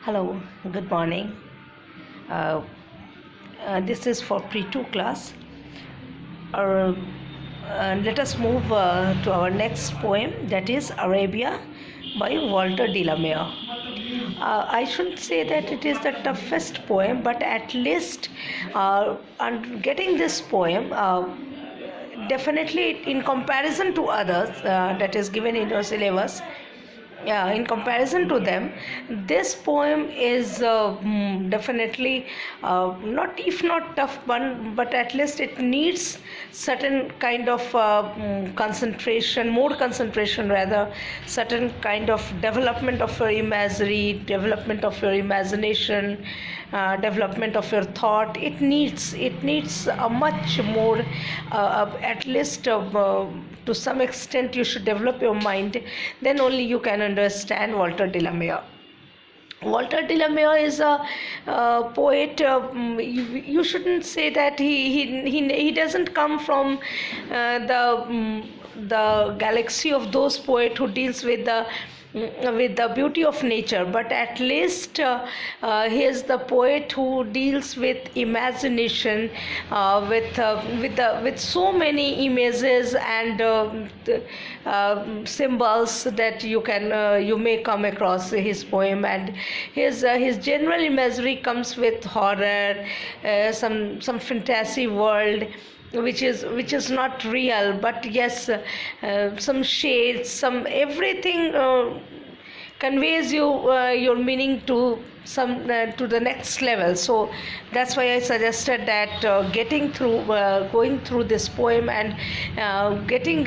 Hello, good morning. Uh, this is for pre-2 class. Uh, Let us move to our next poem, that is Arabia by Walter de la Mare. I shouldn't say that it is the toughest poem, but at least on getting this poem, definitely in comparison to others that is given in your syllabus, in comparison to them, this poem is definitely not, if not tough one, but at least it needs certain kind of concentration, more concentration rather, certain kind of development of your imagery, development of your imagination, development of your thought. It needs a much more, at least to some extent you should develop your mind, then only you can understand Walter de la Mare. Walter de la Mare is a poet. You shouldn't say that he doesn't come from the galaxy of those poets who deals with the beauty of nature, but at least he is the poet who deals with imagination, with so many images and symbols that you may come across his poem. And his general imagery comes with horror, some fantasy world which is not real, but yes, some shades, some everything conveys you your meaning to some to the next level. So that's why I suggested that going through this poem and getting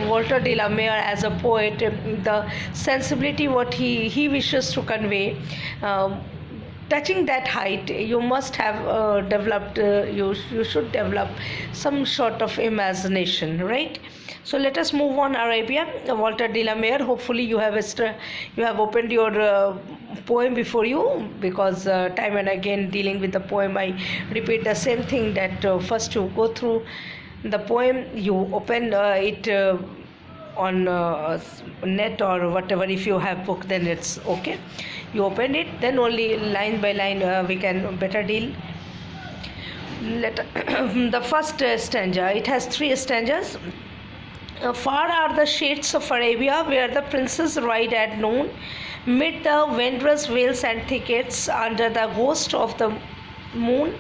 Walter de la Mare as a poet, the sensibility what he wishes to convey, touching that height, you must have developed, you should develop some sort of imagination, right? So let us move on. Arabia, Walter de la Mare. Hopefully you have opened your poem before you, because time and again dealing with the poem I repeat the same thing, that first you go through the poem, you open it on net or whatever. If you have book, then it's okay, you open it, then only line by line we can better deal. The first stanza, it has 3 stanzas. Far are the shades of Arabia, where the princes ride at noon, mid the wondrous vales and thickets, under the ghost of the moon,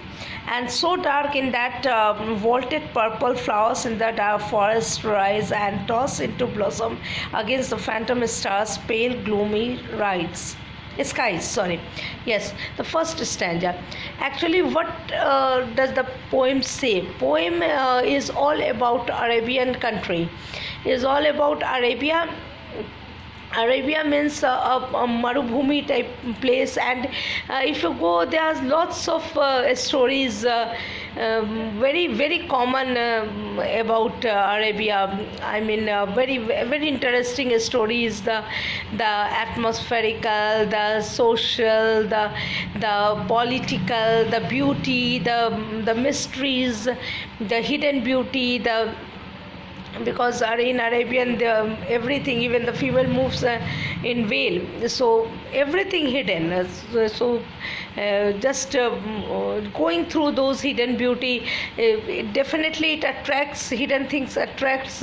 and so dark in that vaulted purple flowers in the dark forest rise and toss into blossom against the phantom stars, pale gloomy skies. Sorry, yes, the first stanza. Actually, what does the poem say? Poem is all about Arabian country, is all about Arabia. Arabia means a marubhumi type place, and if you go, there's lots of stories, very very common about Arabia. I mean, very very interesting stories. The atmospherical, the social, the political, the beauty, the mysteries, the hidden beauty, because in Arabian everything, even the female moves in veil, so everything hidden. Just going through those hidden beauty, definitely it attracts, hidden things attracts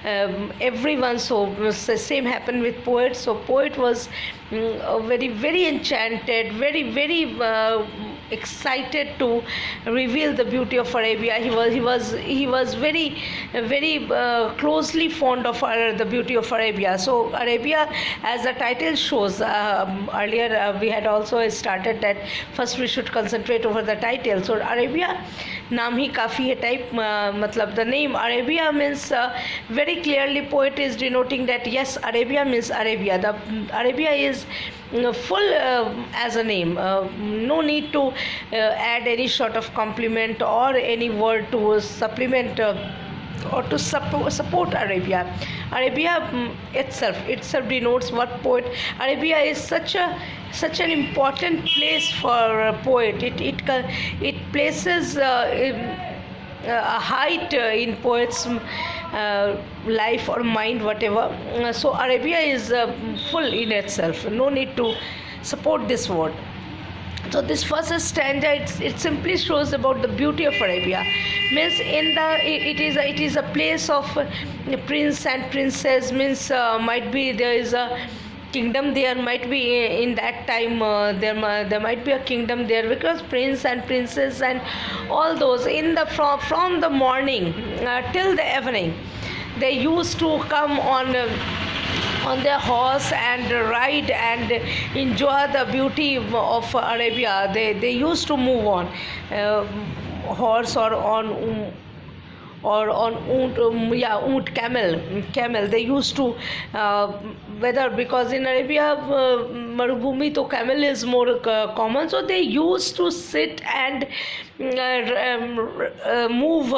everyone. So same happened with poets. So poet was very very enchanted, very very excited to reveal the beauty of Arabia. He was very very closely fond of the beauty of Arabia. So Arabia, as the title shows, earlier we had also started that first we should concentrate over the title. So Arabia naam hi kafi hai type, matlab the name Arabia means very clearly poet is denoting that yes, Arabia means Arabia. The Arabia is full as a name. No need to add any sort of complement or any word to supplement or to support Arabia. Arabia itself denotes what poet. Arabia is such an important place for a poet. It places a height in poets' life or mind, whatever. So Arabia is full in itself. No need to support this word. So this first stanza, it simply shows about the beauty of Arabia. Means it is a place of prince and princess. Means might be there is a kingdom there, might be in that time there might be a kingdom there, because prince and princess and all those in the from the morning till the evening, they used to come on their horse and ride and enjoy the beauty of Arabia. They used to move on horse or on oont, camel. They used to whether, because in Arabia Marubhumi, to camel is more common, so they used to sit and move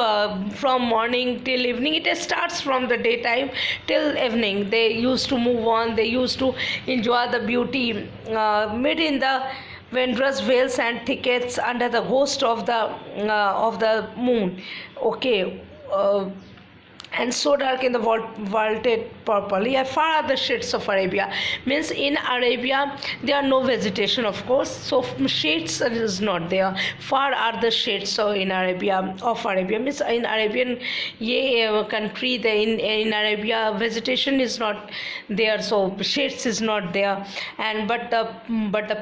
from morning till evening. It starts from the daytime till evening. They used to move on, they used to enjoy the beauty mid in the wondrous vales and thickets under the ghost of the moon. Okay. And so dark in the vaulted purple. Yeah, far are the shades of Arabia. Means in Arabia there are no vegetation, of course, so shades is not there. Far are the shades in Arabia of Arabia. Means in Arabian country, in Arabia vegetation is not there, so shades is not there. And but the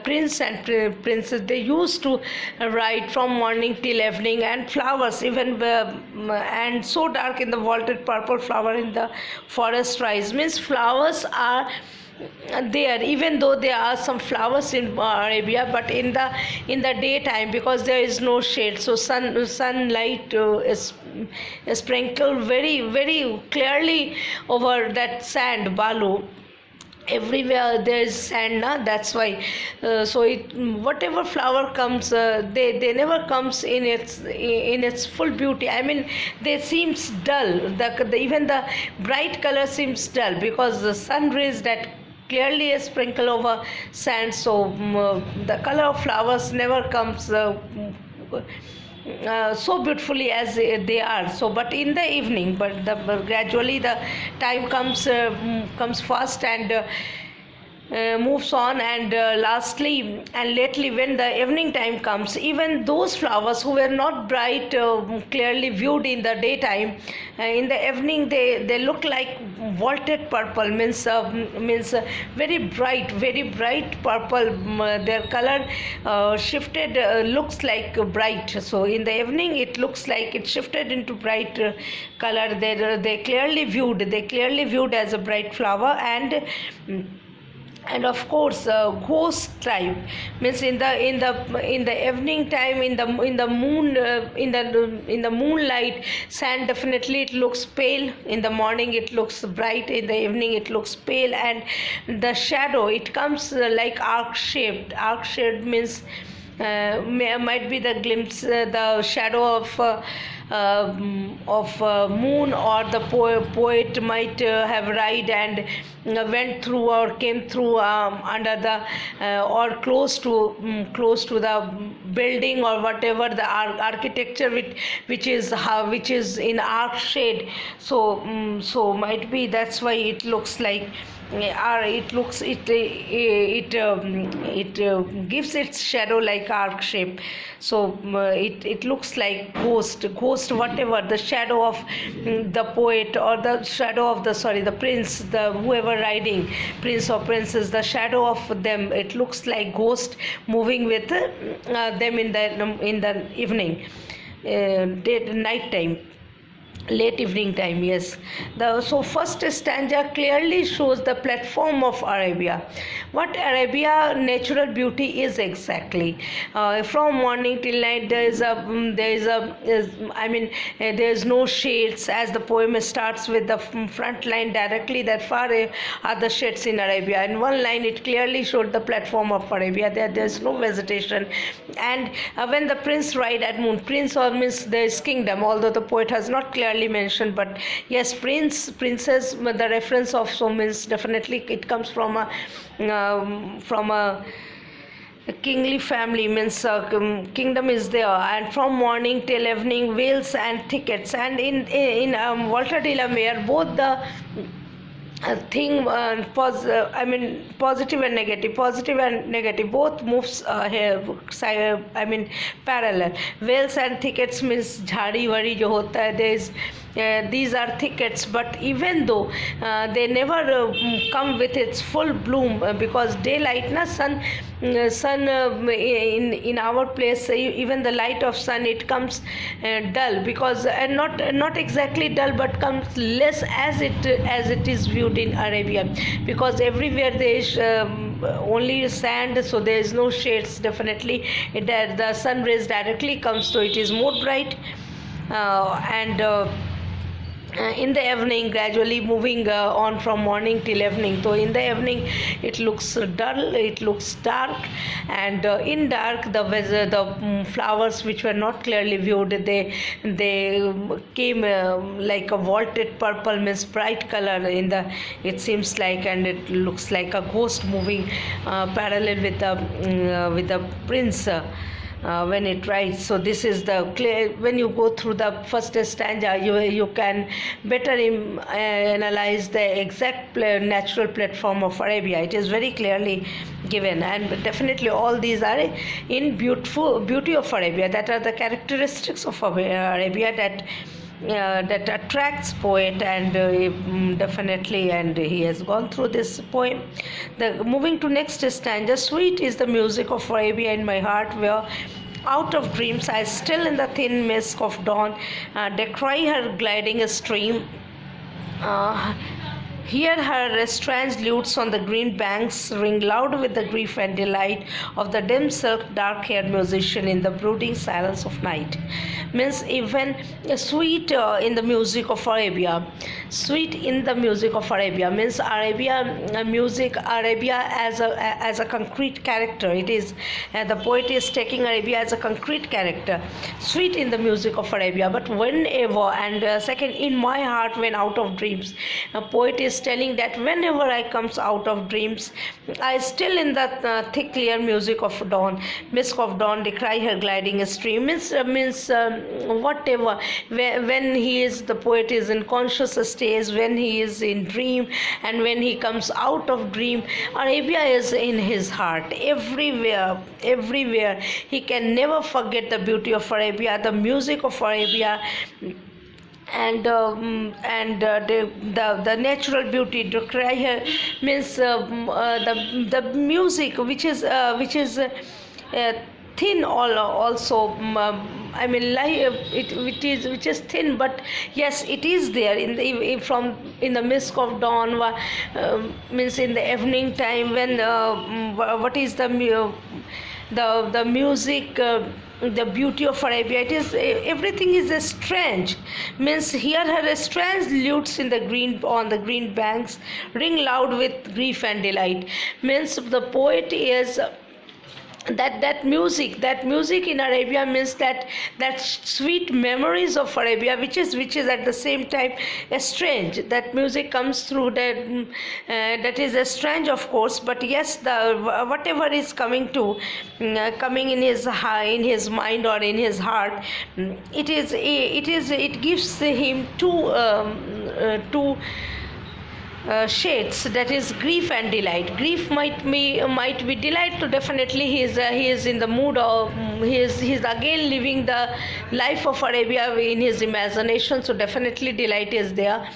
prince and princess, they used to ride from morning till evening, and flowers even and so dark in the vaulted purple flower in the forest rise. Means flowers are there, even though there are some flowers in Arabia, but in the daytime, because there is no shade, so sunlight is sprinkled very very clearly over that sand, balu. Everywhere there is sand, that's why whatever flower comes, they never comes in its full beauty. I mean, they seems dull. Even the bright color seems dull, because the sun rays that clearly sprinkle over sand, so the color of flowers never comes so beautifully as they are. So but in the evening, but gradually the time comes fast and moves on, and lastly and lately, when the evening time comes, even those flowers who were not bright clearly viewed in the daytime, in the evening they look like vaulted purple. Means very bright purple. Their color shifted, looks like bright. So in the evening it looks like it shifted into bright color. They clearly viewed as a bright flower. And of course ghost type. Means in the evening time, in the moon, in the moonlight, sand definitely it looks pale. In the morning it looks bright, in the evening it looks pale. And the shadow, it comes like arc shaped. Means might be the glimpse, the shadow of moon, or the poet might have ride and went through or came through under the or close to the building, or whatever the architecture which is in arc shade. So might be that's why it looks like it gives its shadow like arc shape. So it looks like ghost, whatever the shadow of the poet, or the shadow of the prince, the whoever riding, prince or princess, the shadow of them, it looks like ghost moving with them in the evening, night time, late evening time. Yes, so first stanza clearly shows the platform of Arabia, what Arabia natural beauty is exactly. From morning till night there is no shades, as the poem starts with the front line directly, that far are the shades in Arabia. In one line it clearly showed the platform of Arabia, there is no vegetation. And when the prince ride at moon, prince or means there is kingdom, although the poet has not clearly mentioned, but yes, princess, the reference of so means definitely it comes from a kingly family. Means kingdom is there. And from morning till evening, vales and thickets. And in Walter de la Mare, both the thing, I mean positive and negative both moves here, I mean parallel. Wells and thickets means jhadi wari jo hota hai, there is these are thickets, but even though they never come with its full bloom, because daylight na sun in our place, even the light of sun, it comes dull, because and not exactly dull, but comes less as it is viewed in Arabia, because everywhere there is only sand, so there is no shades. Definitely the sun rays directly comes, so it is more bright, and in the evening, gradually moving on from morning till evening. So in the evening it looks dull, it looks dark, and in dark the weather, the flowers which were not clearly viewed, they came like a vaulted purple, means bright color in the, it seems like, and it looks like a ghost moving parallel with the prince. When it writes. So this is the clear, when you go through the first stanza, you can better analyze the exact natural platform of Arabia. It is very clearly given, and definitely all these are in beauty of Arabia, that are the characteristics of Arabia that attracts poet, and definitely, and he has gone through this poem. Moving to next stanza, sweet is the music of Arabia in my heart, where out of dreams I still in the thin mist of dawn descry her gliding a stream. Hear her strange lutes on the green banks ring loud with the grief and delight of the dim silk dark-haired musician in the brooding silence of night. Means even sweet in the music of Arabia. Sweet in the music of Arabia means Arabia music, Arabia as a concrete character. It is the poet is taking Arabia as a concrete character. Sweet in the music of Arabia, but whenever, and second, in my heart when out of dreams. A poet is telling that whenever I comes out of dreams, I still in the thick clear music of dawn, mist of dawn, descry her gliding stream. Means whatever, when he is, the poet is in conscious stage, when he is in dream, and when he comes out of dream, Arabia is in his heart, everywhere. He can never forget the beauty of Arabia, the music of Arabia, and the natural beauty. To cry here means the music which is thin, also I mean which is thin, but yes, it is there in the mist of dawn, means in the evening time, when what is the music, the beauty of Arabia. It is everything is strange. Means hear her strange lutes on the green banks ring loud with grief and delight. Means the poet is that music in Arabia, means that sweet memories of Arabia, which is at the same time strange. That music comes through, that is strange, of course, but yes, the whatever is coming in his mind or in his heart, it gives him two shades, that is grief and delight. Grief might be delight, to definitely he is in the mood of he is again living the life of Arabia in his imagination, so definitely delight is there,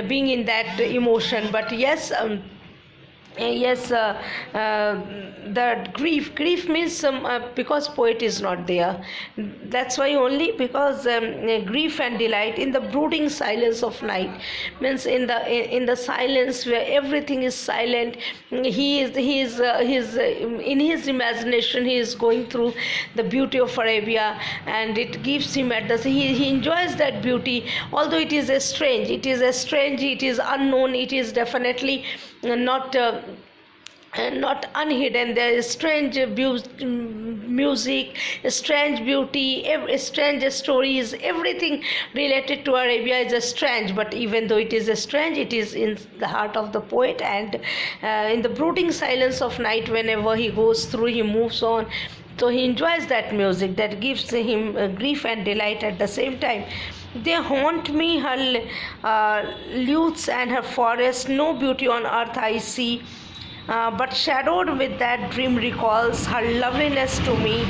being in that emotion. But yes, the grief means because poet is not there, that's why only, because grief and delight in the brooding silence of night, means in the silence where everything is silent, he is in his imagination, he is going through the beauty of Arabia, and it gives him he enjoys that beauty, although it is strange, it is unknown, it is definitely not unhidden. There is strange music, strange beauty, strange stories, everything related to Arabia is strange. But even though it is strange, it is in the heart of the poet, and in the brooding silence of night, whenever he goes through, he moves on So he enjoys that music that gives him grief and delight at the same time. They haunt me, her lutes and her forest. No beauty on earth I see, but shadowed with that dream recalls her loveliness to me.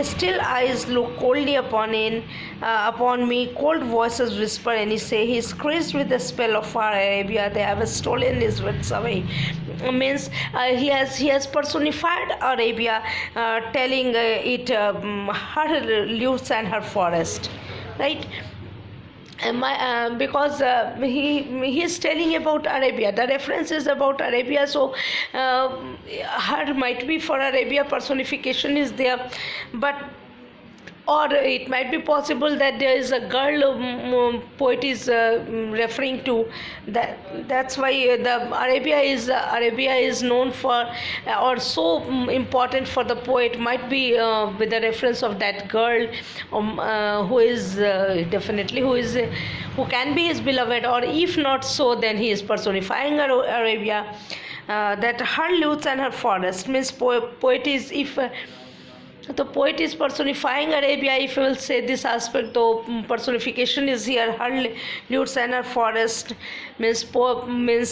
Still eyes look coldly upon me. Cold voices whisper and say he is crazed with the spell of far Arabia. They have stolen his wits away. Means he has personified Arabia, telling her lutes and her forest, right? Because he is telling about Arabia. The reference is about Arabia, so her might be for Arabia personification is there, but or it might be possible that there is a girl poet is referring to that. That's why the Arabia is known for or so important for the poet, might be with the reference of that girl who is definitely who can be his beloved, or if not so, then he is personifying Arabia. That her lutes and her forest means poet is, if the poet is personifying Arabia, if you will say this aspect, though personification is here, her lutes and her forest means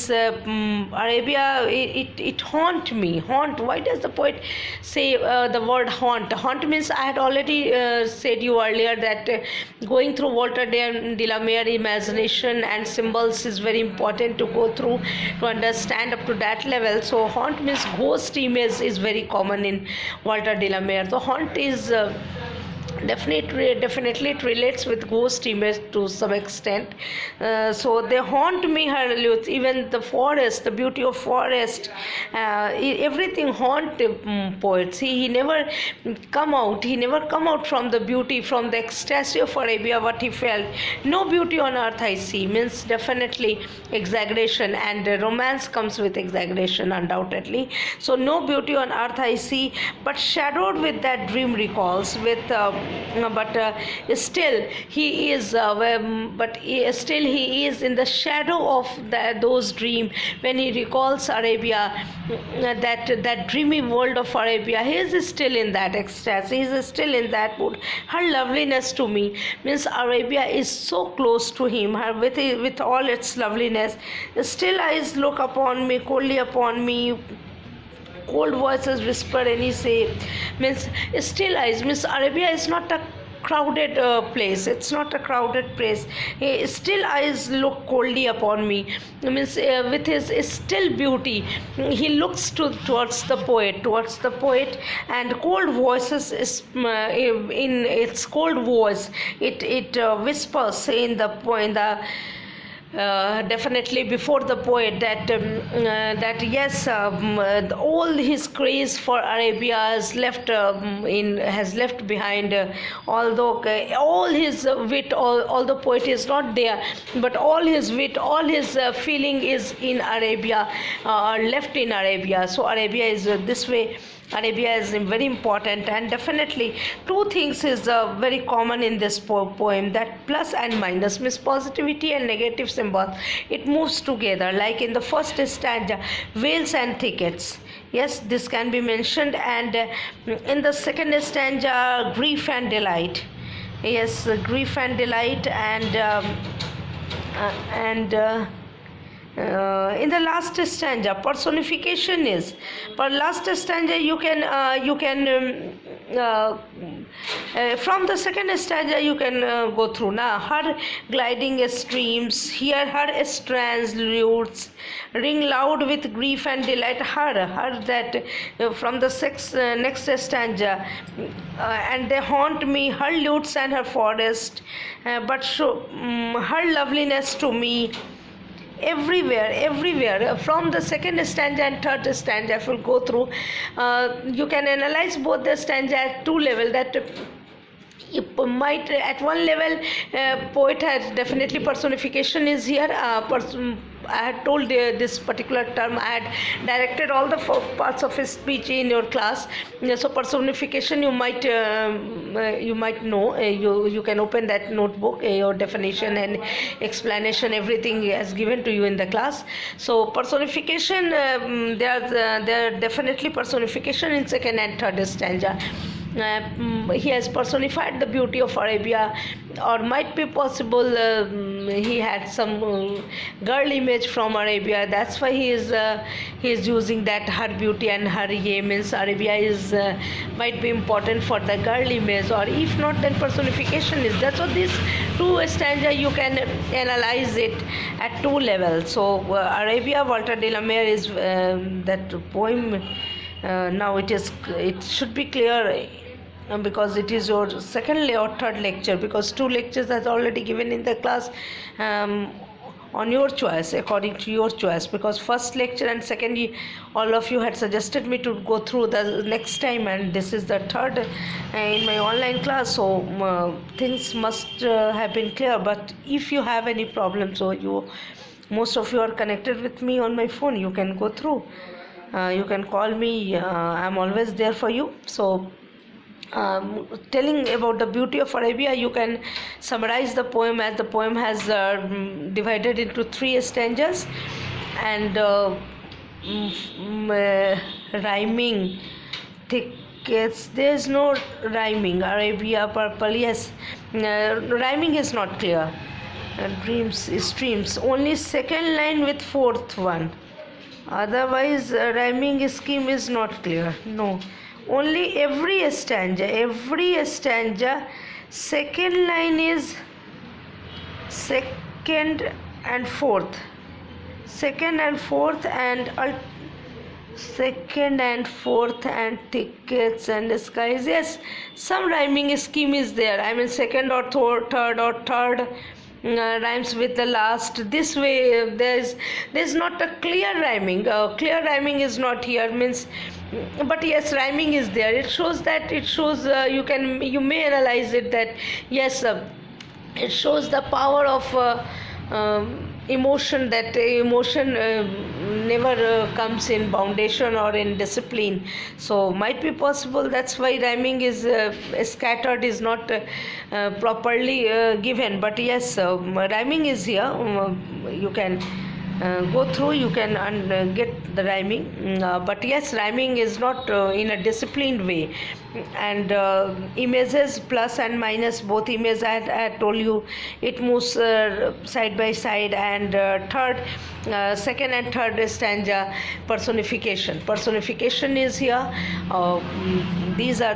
Arabia, it haunt me. Haunt, why does the poet say the word haunt? Haunt means, I had already said you earlier that going through Walter de la Mare imagination and symbols is very important to go through to understand up to that level. So haunt means ghost image is very common in Walter de la Mare. So haunt is definitely it relates with ghost image to some extent. So they haunt me, her lutes, even the forest, the beauty of forest, everything haunt poets. He never come out from the beauty, from the ecstasy of Arabia, what he felt. No beauty on earth I see means definitely exaggeration, and romance comes with exaggeration undoubtedly. So no beauty on earth I see, but shadowed with that dream recalls with still he is still he is in the shadow of those dreams. When he recalls Arabia, that dreamy world of Arabia, he is still in that ecstasy, he is still in that mood. Her loveliness to me means Arabia is so close to him, her with all its loveliness. Still eyes look upon me, coldly upon me. Cold voices whisper any say means still eyes means Arabia is not a crowded place. It's not a crowded place. Still eyes look coldly upon me means with his still beauty he looks towards the poet, and cold voices is in its cold voice it whispers in the definitely before the poet that yes, all his craze for Arabia has left behind, although all his wit, all the poet is not there, but all his wit, all his feeling is in Arabia, left in Arabia. So Arabia is this way. Arabia is very important, and definitely two things is very common in this poem, that plus and minus means positivity and negative symbols. It moves together, like in the first stanza, vales and thickets. Yes, this can be mentioned, and in the second stanza, grief and delight. Yes, grief and delight, in the last stanza personification is, for last stanza you can from the second stanza you can go through now. Her gliding streams, hear her strands lutes ring loud with grief and delight. Her that from the next stanza, and they haunt me, her lutes and her forest, but show her loveliness to me. Everywhere from the second stanza and third stanza, if you go through, you can analyze both the stanza at two levels. That you might at one level poet has definitely personification is here. I had told this particular term, I had directed all the parts of his speech in your class. So personification you might know, you can open that notebook, your definition and explanation, everything is given to you in the class. So personification, there are definitely personification in second and third stanza. he has personified the beauty of Arabia, or might be possible he had some girl image from Arabia. That's why he is using that her beauty and her ye means Arabia is might be important for the girl image, or if not, then personification is that. So this two stanza you can analyze it at two levels. So Arabia, Walter de la Mare is that poem. Now it should be clear because it is your second or third lecture, because two lectures are already given in the class on your choice, according to your choice, because first lecture and second all of you had suggested me to go through the next time, and this is the third in my online class. So things must have been clear, but if you have any problem, so most of you are connected with me on my phone, you can go through. You can call me, I'm always there for you. So telling about the beauty of Arabia, you can summarize the poem as the poem has divided into three stanzas, and rhyming thickets. There is no rhyming. Arabia purple, yes, rhyming is not clear. Dreams, streams, only second line with fourth one. Otherwise, rhyming scheme is not clear. No, only every stanza, second line is second and fourth, and thickets and skies. Yes, some rhyming scheme is there. I mean, second or third rhymes with the last. This way there's not a clear rhyming. Clear rhyming is not here, means, but yes, rhyming is there. It shows you may analyze it that yes, it shows the power of emotion, that emotion never comes in foundation or in discipline. So might be possible, that's why rhyming is scattered, is not properly given. But yes, rhyming is here. You can go through, you can get the rhyming, but yes, rhyming is not in a disciplined way. And images plus and minus, both images I told you, it moves side by side. And second and third stanza, personification is here. These are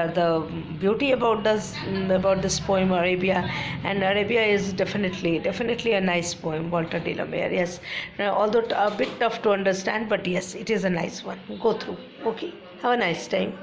the beauty about this poem, Arabia. And Arabia is definitely a nice poem, Walter de la Mare. Yes, although a bit tough to understand, but yes, it is a nice one. Go through. Okay, have a nice time.